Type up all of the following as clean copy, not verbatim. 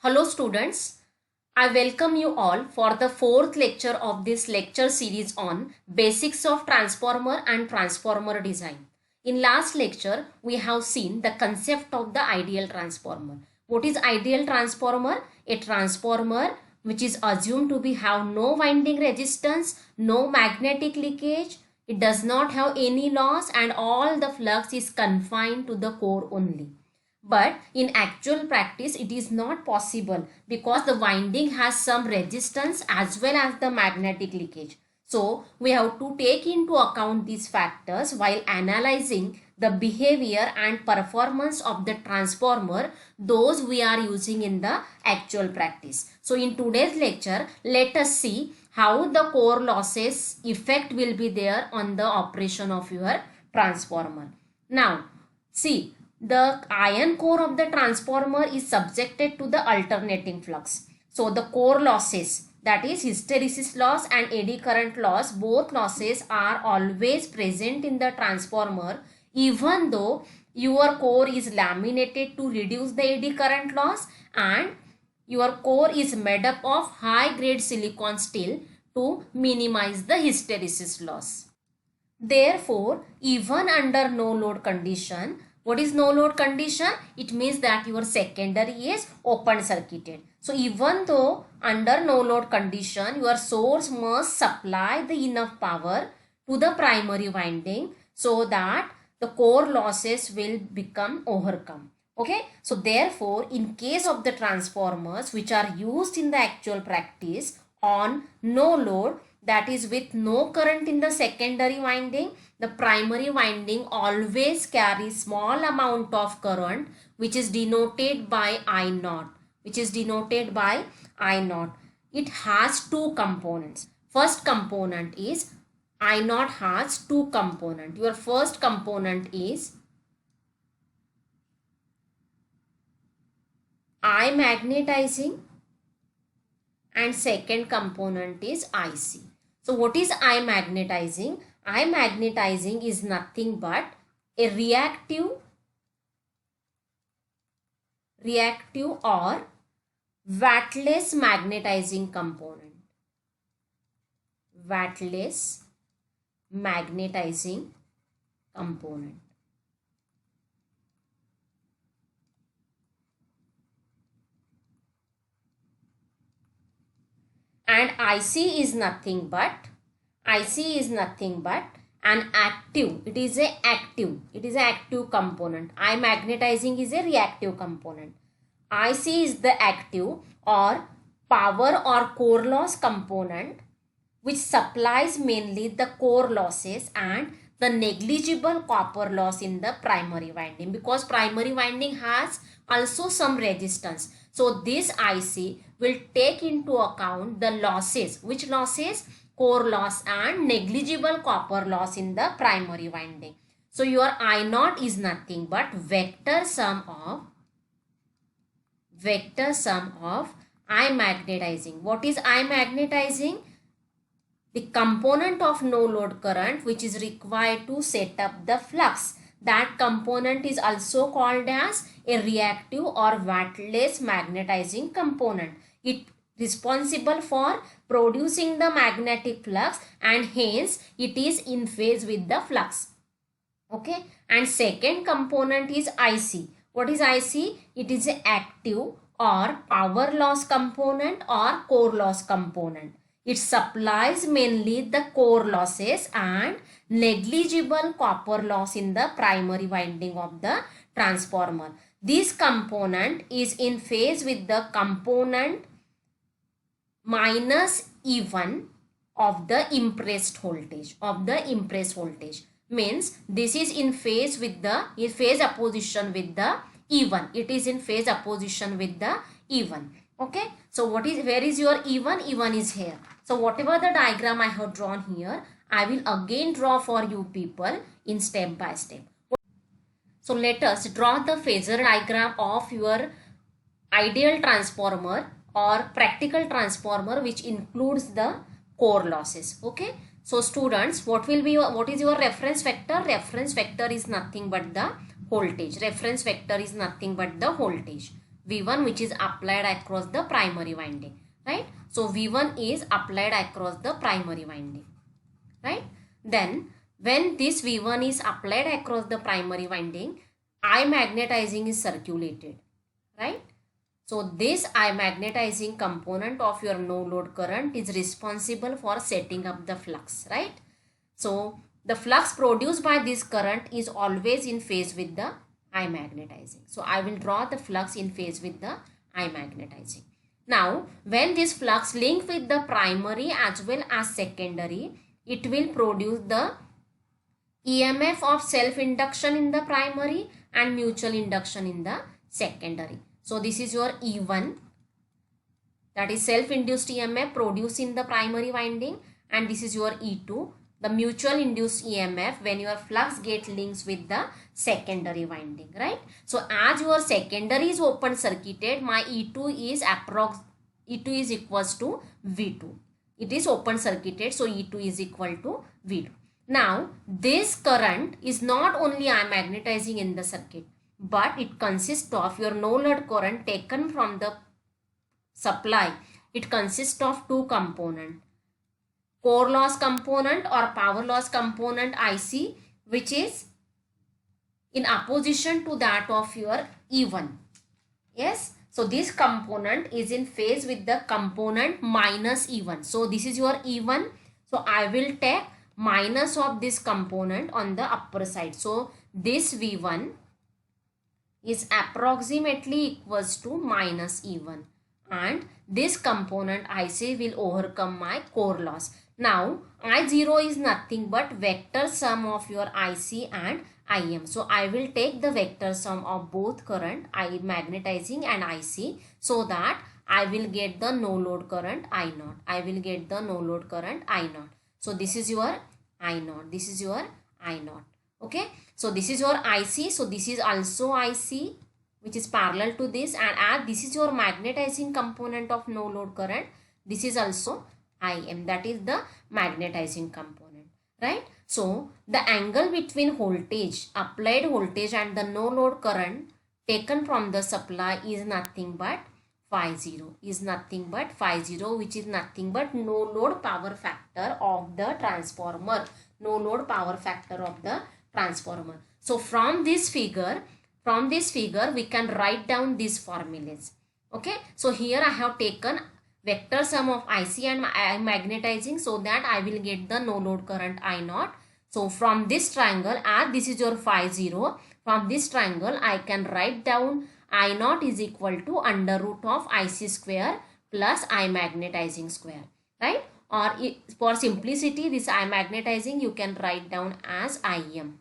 Hello students, I welcome you all for the fourth lecture of this lecture series on basics of transformer and transformer design. In last lecture, we have seen the concept of the ideal transformer. What is ideal transformer? A transformer which is assumed to be have no winding resistance, no magnetic leakage, it does not have any loss and all the flux is confined to the core only. But in actual practice, it is not possible because the winding has some resistance as well as the magnetic leakage. So we have to take into account these factors while analyzing the behavior and performance of the transformer, those we are using in the actual practice. So in today's lecture, let us see how the core losses effect will be there on the operation of your transformer. Now, see, the iron core of the transformer is subjected to the alternating flux. So the core losses, that is hysteresis loss and eddy current loss, both losses are always present in the transformer even though your core is laminated to reduce the eddy current loss and your core is made up of high grade silicon steel to minimize the hysteresis loss. Therefore, even under no load condition, what is no load condition? It means that your secondary is open circuited. So even though under no load condition, your source must supply the enough power to the primary winding so that the core losses will become overcome. Okay, so therefore in case of the transformers which are used in the actual practice on no load, that is with no current in the secondary winding, the primary winding always carries small amount of current which is denoted by I naught, It has two components. First component is I naught has two component. Your first component is I magnetizing and second component is IC. So what is I magnetizing? I magnetizing is nothing but a reactive or wattless magnetizing component. Wattless magnetizing component. And IC is nothing but an active. It is a active component. I magnetizing is a reactive component. IC is the active or power or core loss component which supplies mainly the core losses and the negligible copper loss in the primary winding, because primary winding has also some resistance. So this IC will take into account the losses. Which losses? Core loss and negligible copper loss in the primary winding. So your I naught is nothing but vector sum of I magnetizing. What is I magnetizing? The component of no load current which is required to set up the flux. That component is also called as a reactive or wattless magnetizing component. It responsible for producing the magnetic flux and hence it is in phase with the flux. Okay, and second component is IC. What is IC? It is an active or power loss component or core loss component. It supplies mainly the core losses and negligible copper loss in the primary winding of the transformer. This component is in phase with the component minus E1 of the impressed voltage, means this is in phase with the opposition with the E1. It is in phase opposition with the E1. Okay, so where is your E1? E1 is here. So whatever the diagram I have drawn here, I will again draw for you people in step by step. So let us draw the phasor diagram of your ideal transformer or practical transformer which includes the core losses. Okay, so students, what is your reference vector? Reference vector is nothing but the voltage. V1 which is applied across the primary winding, right? So V1 is applied across the primary winding, right? Then when this V1 is applied across the primary winding, I magnetizing is circulated, right? So this I magnetizing component of your no load current is responsible for setting up the flux, right? So the flux produced by this current is always in phase with the I magnetizing. So I will draw the flux in phase with the I magnetizing. Now when this flux link with the primary as well as secondary, it will produce the EMF of self induction in the primary and mutual induction in the secondary. So this is your E1, that is self-induced EMF produced in the primary winding, and this is your E2, the mutual induced EMF when your flux gate links with the secondary winding, right? So as your secondary is open circuited, my E2 is equals to V2. It is open circuited, so E2 is equal to V2. Now this current is not only I magnetizing in the circuit, but it consists of your no load current taken from the supply. It consists of two components, core loss component or power loss component IC, which is in opposition to that of your E1. Yes, so this component is in phase with the component minus E1. So this is your E1. So I will take minus of this component on the upper side. So this V1 is approximately equals to minus E1, and this component IC will overcome my core loss. Now I0 is nothing but vector sum of your IC and IM. So I will take the vector sum of both current I magnetizing and IC, so that I will get the no load current I0. I will get the no load current I0. So this is your I0. This is your I0. Okay. So this is your IC. So this is also IC, which is parallel to this, and as this is your magnetizing component of no load current, this is also IM, that is the magnetizing component, right? So the angle between voltage, applied voltage, and the no load current taken from the supply is nothing but phi 0, is nothing but phi 0, which is nothing but no load power factor of the transformer, no load power factor of the transformer. So from this figure we can write down these formulas. Okay, so here I have taken vector sum of IC and magnetizing, so that I will get the no load current I0. So from this triangle, as this is your phi 0, from this triangle I can write down I0 is equal to under root of IC square plus I magnetizing square, right? Or for simplicity, this I magnetizing you can write down as IM.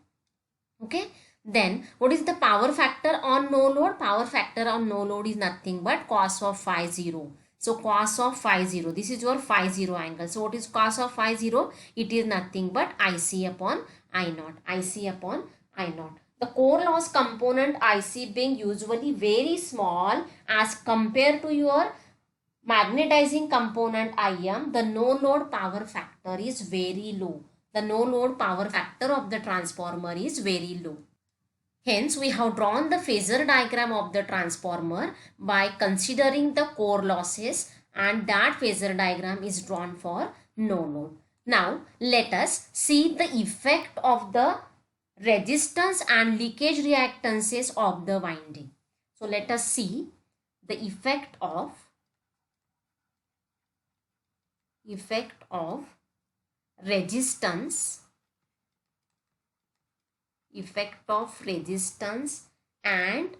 Okay. Then what is the power factor on no load? Power factor on no load is nothing but cos of phi 0. So cos of phi 0, this is your phi 0 angle. So what is cos of phi 0? It is nothing but IC upon I0. IC upon I0. The core loss component IC being usually very small as compared to your magnetizing component IM, the no load power factor is very low. The no load power factor of the transformer is very low. Hence, we have drawn the phasor diagram of the transformer by considering the core losses, and that phasor diagram is drawn for no load. Now, let us see the effect of the resistance and leakage reactances of the winding. So, let us see the effect of resistance and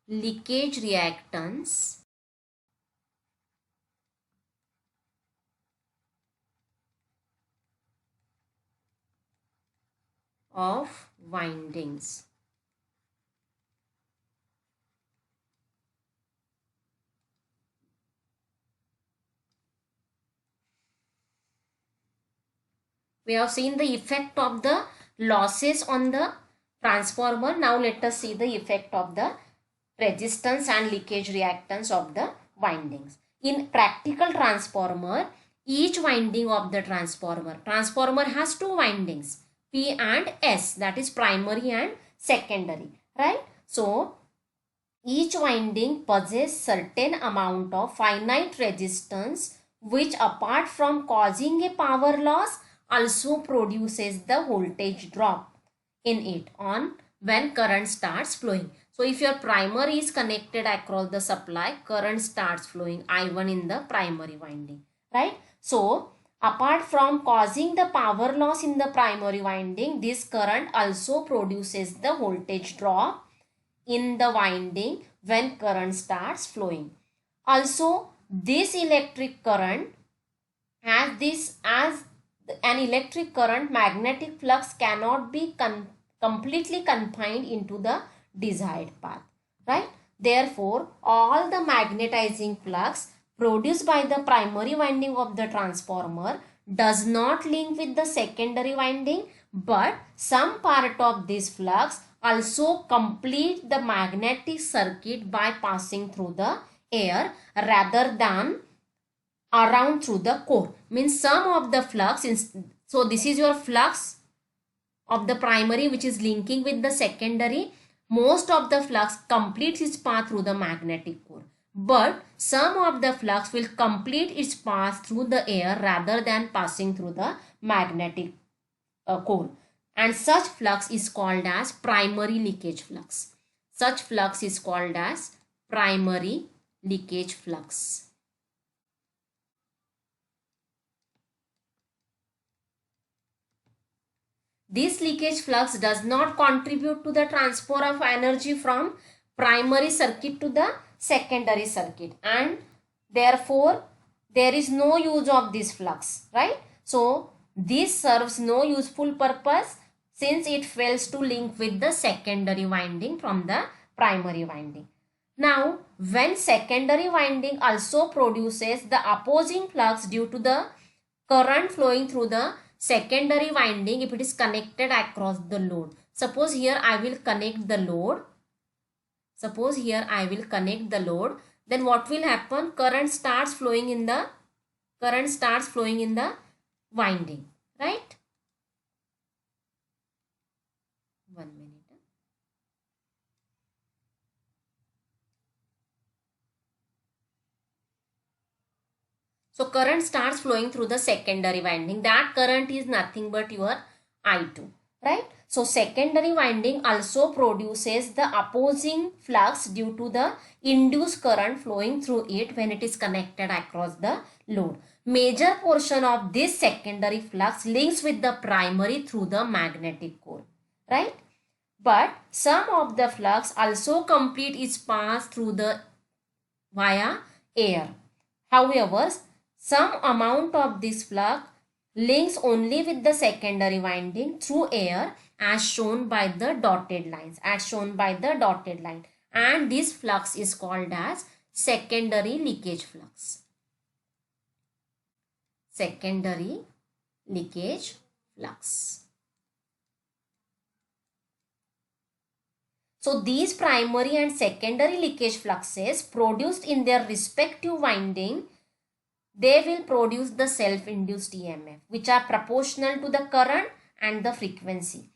leakage reactance of windings. We have seen the effect of the losses on the transformer. Now let us see the effect of the resistance and leakage reactance of the windings. In practical transformer, each winding of the transformer has two windings, P and S, that is primary and secondary, right? So Each winding possesses certain amount of finite resistance which apart from causing a power loss also produces the voltage drop in it on when current starts flowing. So if your primary is connected across the supply, current starts flowing I1 in the primary winding, right? So apart from causing the power loss in the primary winding, this current also produces the voltage drop in the winding when current starts flowing. Also, this electric current as an electric current, magnetic flux cannot be completely confined into the desired path, right? Therefore, all the magnetizing flux produced by the primary winding of the transformer does not link with the secondary winding, but some part of this flux also complete the magnetic circuit by passing through the air rather than around through the core. Means some of the flux so this is your flux of the primary which is linking with the secondary. Most of the flux completes its path through the magnetic core, but some of the flux will complete its path through the air rather than passing through the magnetic core, and such flux is called as primary leakage flux. Such flux is called as primary leakage flux. This leakage flux does not contribute to the transfer of energy from primary circuit to the secondary circuit, and therefore there is no use of this flux, right? So this serves no useful purpose since it fails to link with the secondary winding from the primary winding. Now, when secondary winding also produces the opposing flux due to the current flowing through the secondary winding, if it is connected across the load. Suppose here I will connect the load. Suppose here I will connect the load. Then what will happen? Current starts flowing in the winding, right? 1 minute. So current starts flowing through the secondary winding. That current is nothing but your I2, right? So secondary winding also produces the opposing flux due to the induced current flowing through it when it is connected across the load. Major portion of this secondary flux links with the primary through the magnetic core, right? But some of the flux also complete its path through the via air. However, some amount of this flux links only with the secondary winding through air as shown by the dotted lines, and this flux is called as secondary leakage flux. Secondary leakage flux. So these primary and secondary leakage fluxes produced in their respective winding, they will produce the self-induced EMF which are proportional to the current and the frequency.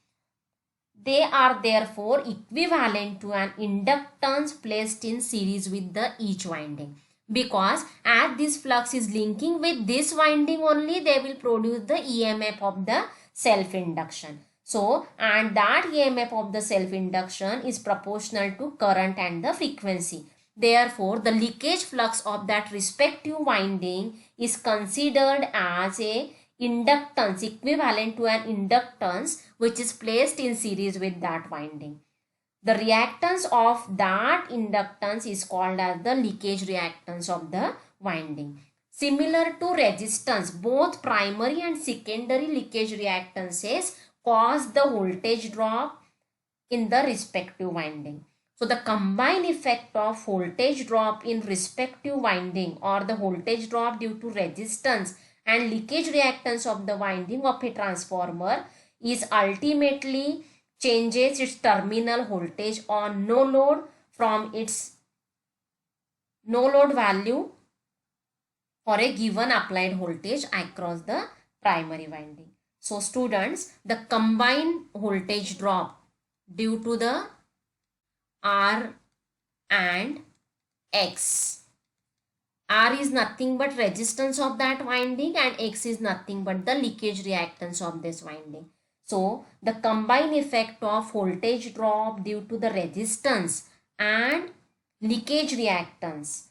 They are therefore equivalent to an inductance placed in series with the each winding, because as this flux is linking with this winding only, they will produce the EMF of the self-induction. So, and that EMF of the self-induction is proportional to current and the frequency. Therefore, the leakage flux of that respective winding is considered as a inductance equivalent to an inductance which is placed in series with that winding. The reactance of that inductance is called as the leakage reactance of the winding. Similar to resistance, both primary and secondary leakage reactances cause the voltage drop in the respective winding. So the combined effect of voltage drop in respective winding or the voltage drop due to resistance and leakage reactance of the winding of a transformer is ultimately changes its terminal voltage on no load from its no load value for a given applied voltage across the primary winding. So students, the combined voltage drop due to the R and X. R is nothing but resistance of that winding and X is nothing but the leakage reactance of this winding. So the combined effect of voltage drop due to the resistance and leakage reactance,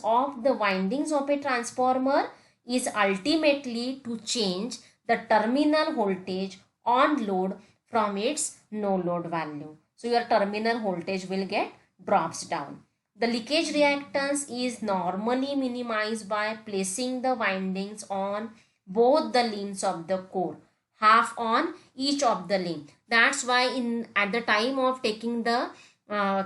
of the windings of a transformer is ultimately to change the terminal voltage on load from its no load value. So your terminal voltage will get drops down. The leakage reactance is normally minimized by placing the windings on both the limbs of the core, half on each of the limb. That's why at the time of taking the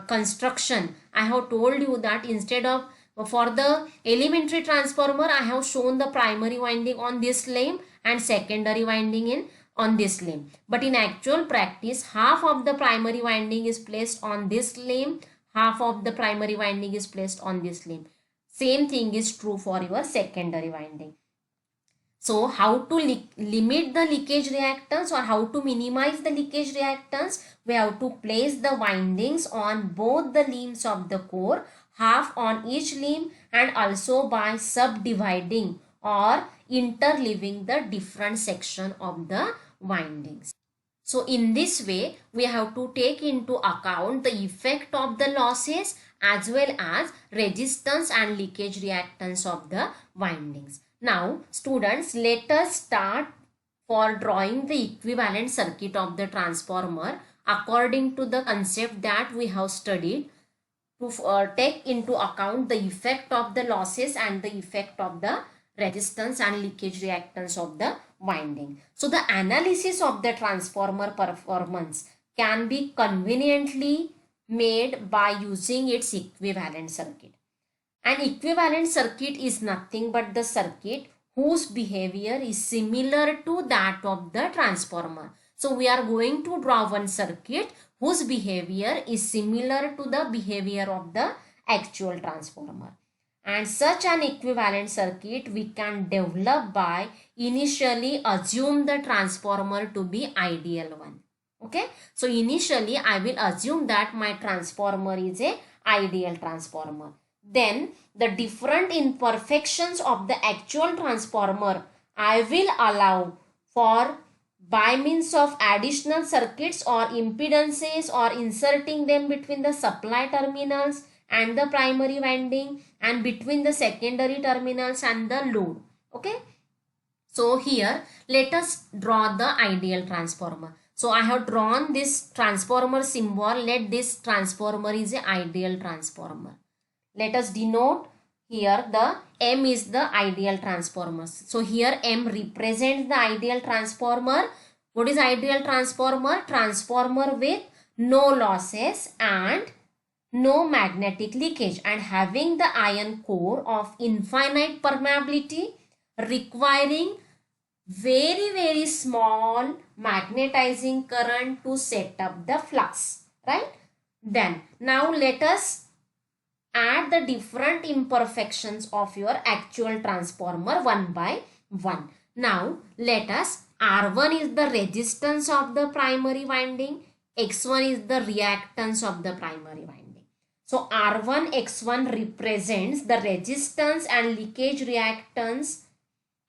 construction, I have told you that instead of for the elementary transformer, I have shown the primary winding on this limb and secondary winding on this limb. But in actual practice, half of the primary winding is placed on this limb, half of the primary winding is placed on this limb. Same thing is true for your secondary winding. So how to limit the leakage reactance or how to minimize the leakage reactance? We have to place the windings on both the limbs of the core, half on each limb, and also by subdividing or interleaving the different section of the windings. So in this way, we have to take into account the effect of the losses as well as resistance and leakage reactance of the windings. Now, students, let us start for drawing the equivalent circuit of the transformer according to the concept that we have studied to take into account the effect of the losses and the effect of the resistance and leakage reactance of the winding. So the analysis of the transformer performance can be conveniently made by using its equivalent circuit. An equivalent circuit is nothing but the circuit whose behavior is similar to that of the transformer. So we are going to draw one circuit whose behavior is similar to the behavior of the actual transformer. And such an equivalent circuit we can develop by initially assume the transformer to be ideal one. Okay. So initially I will assume that my transformer is a ideal transformer. Then the different imperfections of the actual transformer I will allow for by means of additional circuits or impedances or inserting them between the supply terminals and the primary winding and between the secondary terminals and the load. Okay. So here let us draw the ideal transformer. So I have drawn this transformer symbol. Let this transformer is an ideal transformer. Let us denote here the M is the ideal transformer. So here M represents the ideal transformer. What is ideal transformer? Transformer with no losses and no magnetic leakage and having the iron core of infinite permeability, requiring very small magnetizing current to set up the flux, right? Then now let us add the different imperfections of your actual transformer one by one. Now let us, R1 is the resistance of the primary winding, X1 is the reactance of the primary winding. So R1 X1 represents the resistance and leakage reactance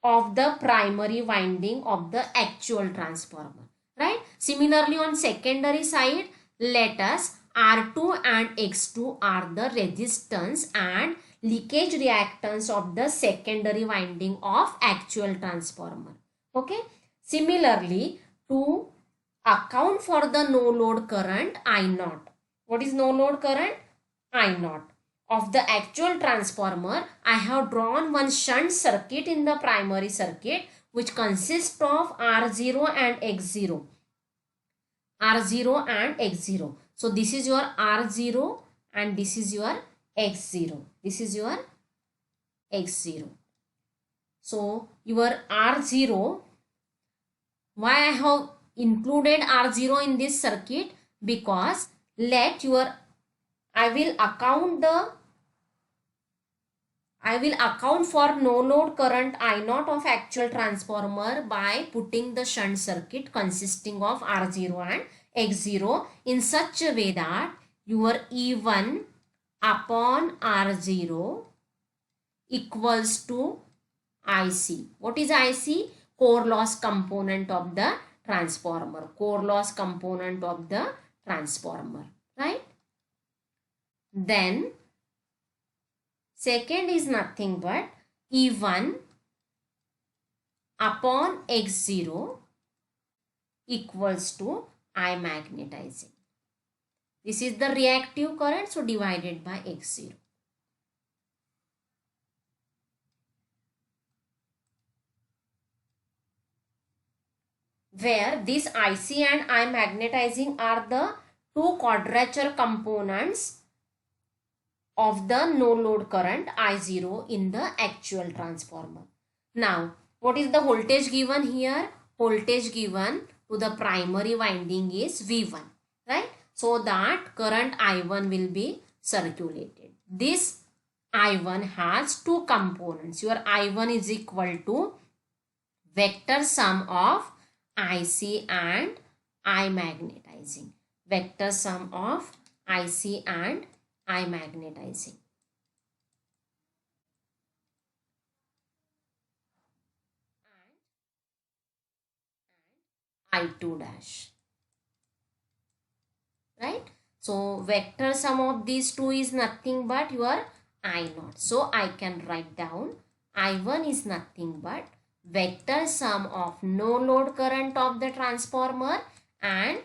of the primary winding of the actual transformer, right? Similarly on secondary side, let us R2 and X2 are the resistance and leakage reactance of the secondary winding of actual transformer. Okay. Similarly, to account for the no load current I0. What is no load current? I0. Of the actual transformer, I have drawn one shunt circuit in the primary circuit which consists of R0 and X0. R0 and X0. So this is your R0 and this is your X0. This is your X0. So your R0, why I have included R0 in this circuit? Because I will account for no load current I0 of actual transformer by putting the shunt circuit consisting of R0 and X0 in such a way that your E1 upon R0 equals to IC. What is IC? Core loss component of the transformer. Core loss component of the transformer. Right? Then second is nothing but E1 upon X0 equals to I magnetizing. This is the reactive current, so divided by X0. Where this IC and I magnetizing are the two quadrature components of the no load current I0 in the actual transformer. Now, what is the voltage given here? Voltage given to the primary winding is V1, right? So that current I1 will be circulated. This I1 has two components. Your I1 is equal to vector sum of IC and I magnetizing. Vector sum of IC and I magnetizing. And I2 dash. Right? So vector sum of these two is nothing but your I0. So I can write down I1 is nothing but vector sum of no load current of the transformer and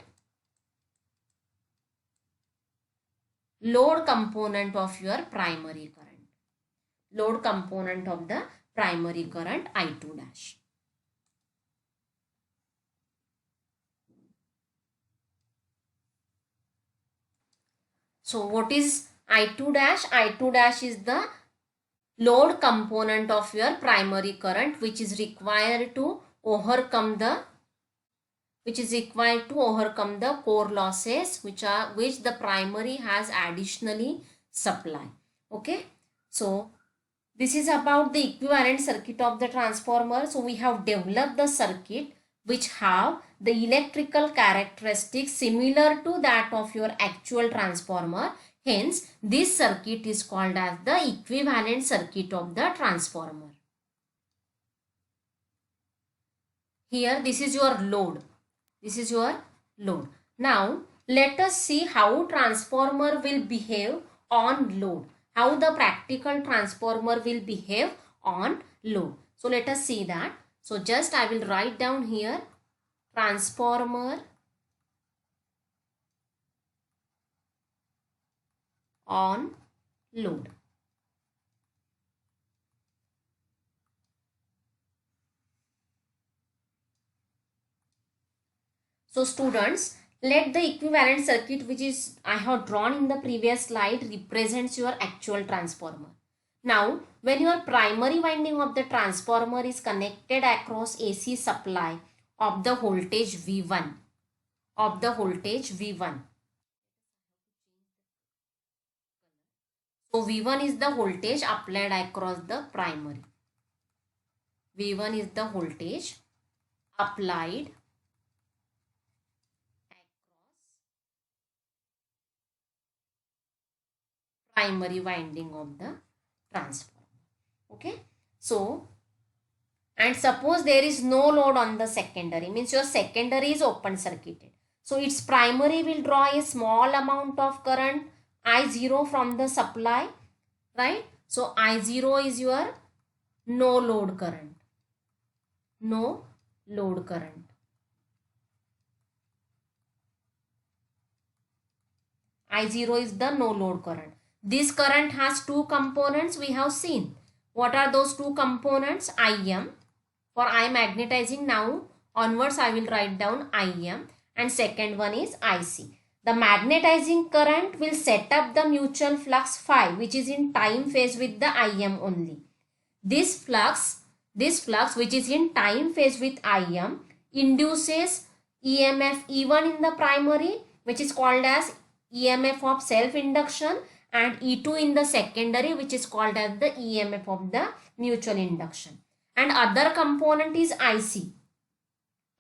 load component of your primary current. Load component of the primary current I2 dash. So what is I2 dash? I2 dash is the load component of your primary current which is required to overcome the core losses which the primary has additionally supply. Okay, so this is about the equivalent circuit of the transformer. So we have developed the circuit which have the electrical characteristics similar to that of your actual transformer. Hence, this circuit is called as the equivalent circuit of the transformer. Here, this is your load. This is your load. Now, let us see how transformer will behave on load. How the practical transformer will behave on load. So, let us see that. So, just I will write down here transformer on load. So students, let the equivalent circuit which is I have drawn in the previous slide represents your actual transformer. Now, when your primary winding of the transformer is connected across AC supply of the voltage V1, So V1 is the voltage applied across the primary. V1 is the voltage applied primary winding of the transformer. Okay, so and suppose there is no load on the secondary, means your secondary is open circuited, so its primary will draw a small amount of current I0 from the supply, right? So I0 is your no load current. I0 is the no load current. This current has two components we have seen. What are those two components? Im. For I magnetizing, now onwards I will write down Im, and second one is Ic. The magnetizing current will set up the mutual flux phi which is in time phase with the Im only. This flux which is in time phase with Im induces EMF E1 in the primary which is called as EMF of self-induction, and E2 in the secondary which is called as the EMF of the mutual induction. And other component is IC.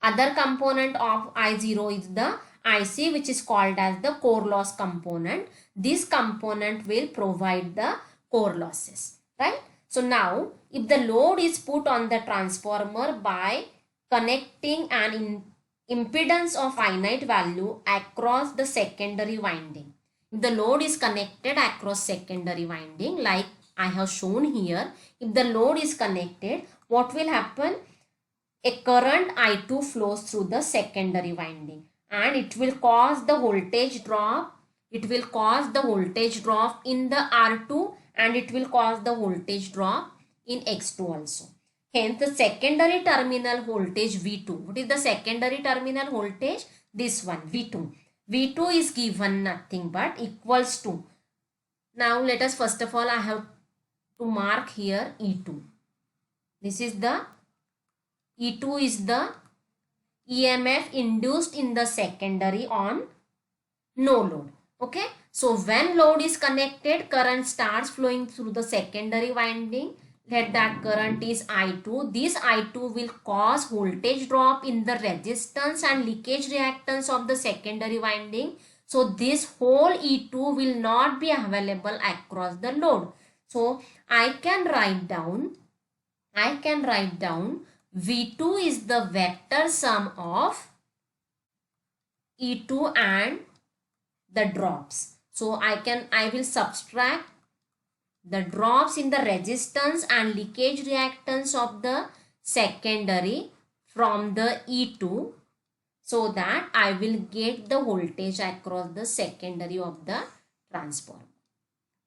Other component of I0 is the IC, which is called as the core loss component. This component will provide the core losses, right? So now if the load is put on the transformer by connecting an impedance of finite value across the secondary winding. If the load is connected across secondary winding like I have shown here, if the load is connected, what will happen? A current I2 flows through the secondary winding and it will cause the voltage drop. It will cause the voltage drop in the R2 and it will cause the voltage drop in X2 also. Hence the secondary terminal voltage V2. What is the secondary terminal voltage? This one, V2. V2 is given nothing but equals to. Now let us first of all I have to mark here E2. This is the E2 is the EMF induced in the secondary on no load. Okay. So when load is connected, current starts flowing through the secondary winding. Let that current is I2. This I2 will cause voltage drop in the resistance and leakage reactance of the secondary winding. So this whole E2 will not be available across the load. So I can write down V2 is the vector sum of E2 and the drops. So I will subtract the drops in the resistance and leakage reactance of the secondary from the E2 so that I will get the voltage across the secondary of the transformer.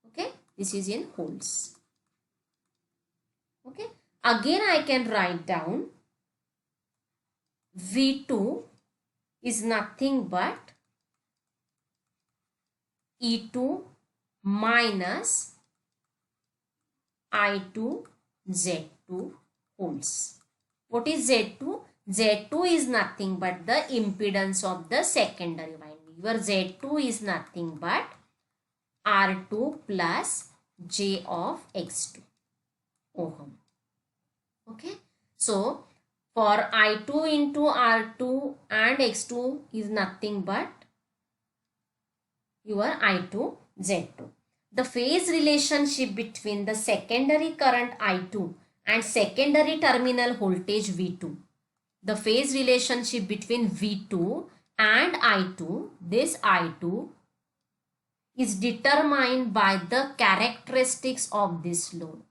Okay, this is in volts. Okay, again I can write down V2 is nothing but E2 minus I2 Z2 volts. What is Z2? Z2 is nothing but the impedance of the secondary winding. Your Z2 is nothing but R2 plus J of X2 ohm. Okay. So for I2 into R2 and X2 is nothing but your I2 Z2. The phase relationship between the secondary current I2 and secondary terminal voltage V2. The phase relationship between V2 and I2, this I2 is determined by the characteristics of this load.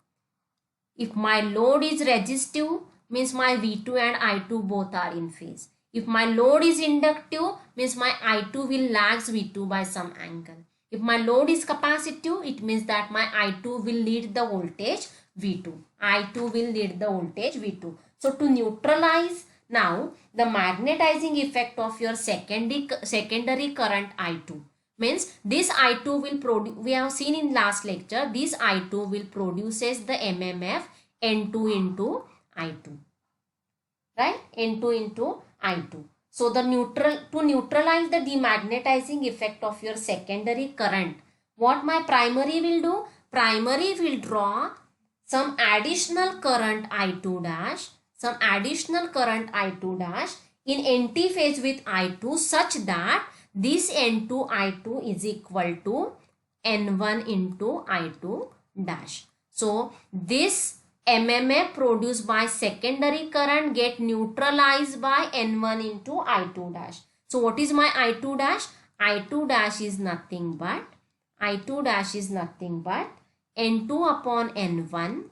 If my load is resistive, means my V2 and I2 both are in phase. If my load is inductive, means my I2 will lags V2 by some angle. If my load is capacitive, it means that my I2 will lead the voltage V2. I2 will lead the voltage V2. So to neutralize now the magnetizing effect of your secondary current I2, means this I2 will produce, we have seen in last lecture, this I2 will produces the MMF N2 into I2, right? N2 into I2. So to neutralize the demagnetizing effect of your secondary current, what my primary will do? Primary will draw some additional current I2 dash, in anti-phase with I2 such that this N2 I2 is equal to N1 into I2 dash. So this MMF produced by secondary current get neutralized by N1 into I2 dash. So what is my I2 dash? I2 dash is nothing but N2 upon N1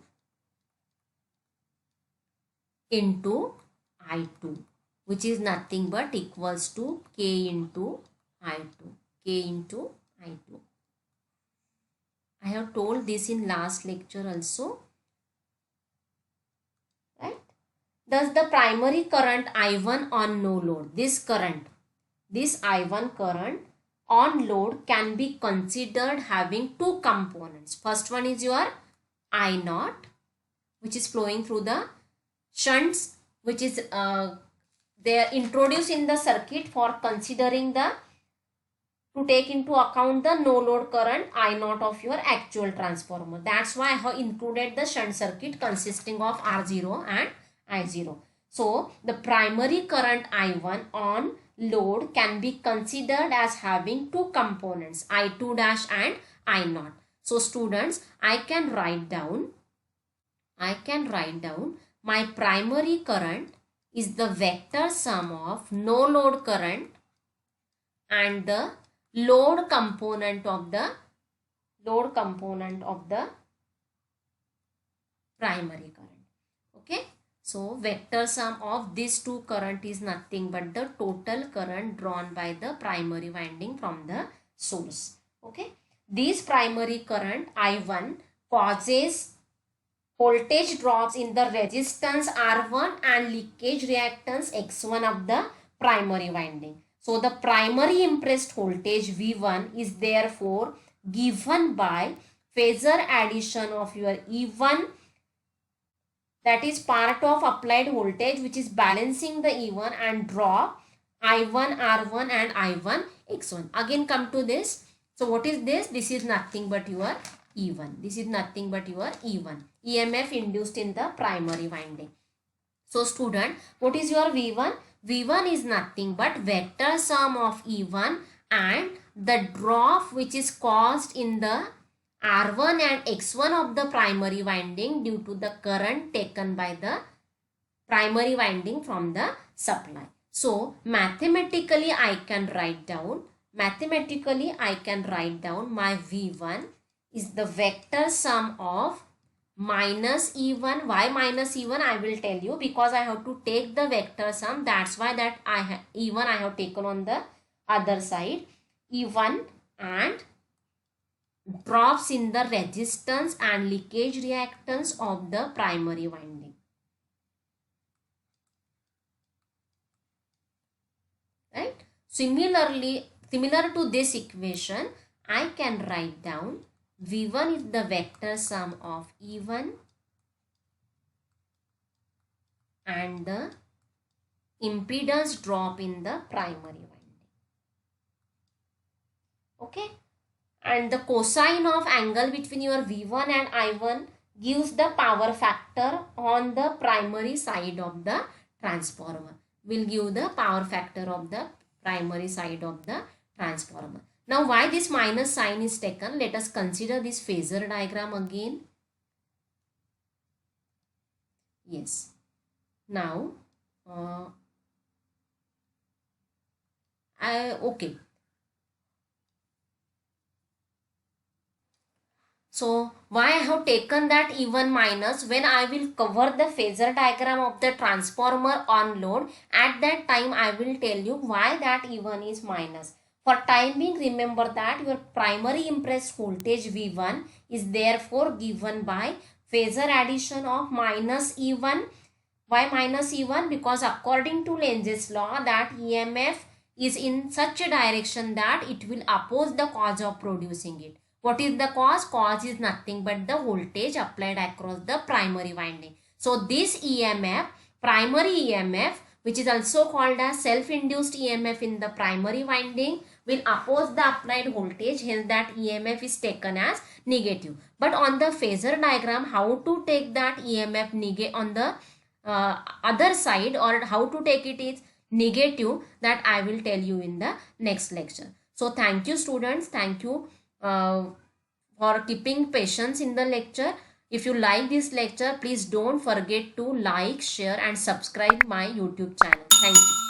into I2, which is nothing but equals to K into I2. I have told this in last lecture also, right? Thus the primary current I1 on no load, this I1 current on load can be considered having two components. First one is your I0, which is flowing through the shunts, which is they are introduced in the circuit for considering to take into account the no load current I0 of your actual transformer. That's why I have included the shunt circuit consisting of R0 and I0. So the primary current I1 on load can be considered as having two components, I2 dash and I0. So students, I can write down my primary current is the vector sum of no load current and the load component of the primary current. Okay, so vector sum of these two current is nothing but the total current drawn by the primary winding from the source. Okay, this primary current I1 causes voltage drops in the resistance R1 and leakage reactance X1 of the primary winding. So the primary impressed voltage V1 is therefore given by phasor addition of your E1, that is part of applied voltage which is balancing the E1, and drop I1 R1 and I1 X1. Again come to this. So what is this? This is nothing but your E1. This is nothing but your E1. EMF induced in the primary winding. So student, what is your V1? V1 is nothing but vector sum of E1 and the drop which is caused in the R1 and X1 of the primary winding due to the current taken by the primary winding from the supply. So mathematically I can write down my V1 is the vector sum of minus E1. Why minus E1? I will tell you, because I have to take the vector sum. That's why that E1 I have taken on the other side. E1 and drops in the resistance and leakage reactance of the primary winding. Right? Similar to this equation, I can write down V1 is the vector sum of E1 and the impedance drop in the primary winding. Okay, and the cosine of angle between your V1 and I1 gives the power factor on the primary side of the transformer. Will give the power factor of the primary side of the transformer. Now why this minus sign is taken? Let us consider this phasor diagram again. Yes. Now okay. So why I have taken that E1 minus? When I will cover the phasor diagram of the transformer on load, at that time I will tell you why that E1 is minus. For time being, remember that your primary impressed voltage V1 is therefore given by phasor addition of minus E1. Why minus E1? Because according to Lenz's law, that EMF is in such a direction that it will oppose the cause of producing it. What is the cause? Cause is nothing but the voltage applied across the primary winding. So this EMF, primary EMF, which is also called as self-induced EMF in the primary winding, will oppose the applied voltage, hence that EMF is taken as negative. But on the phasor diagram, how to take that EMF negative on the other side, or how to take it is negative, that I will tell you in the next lecture. So thank you students, thank you for keeping patience in the lecture. If you like this lecture, please don't forget to like, share and subscribe my YouTube channel. Thank you.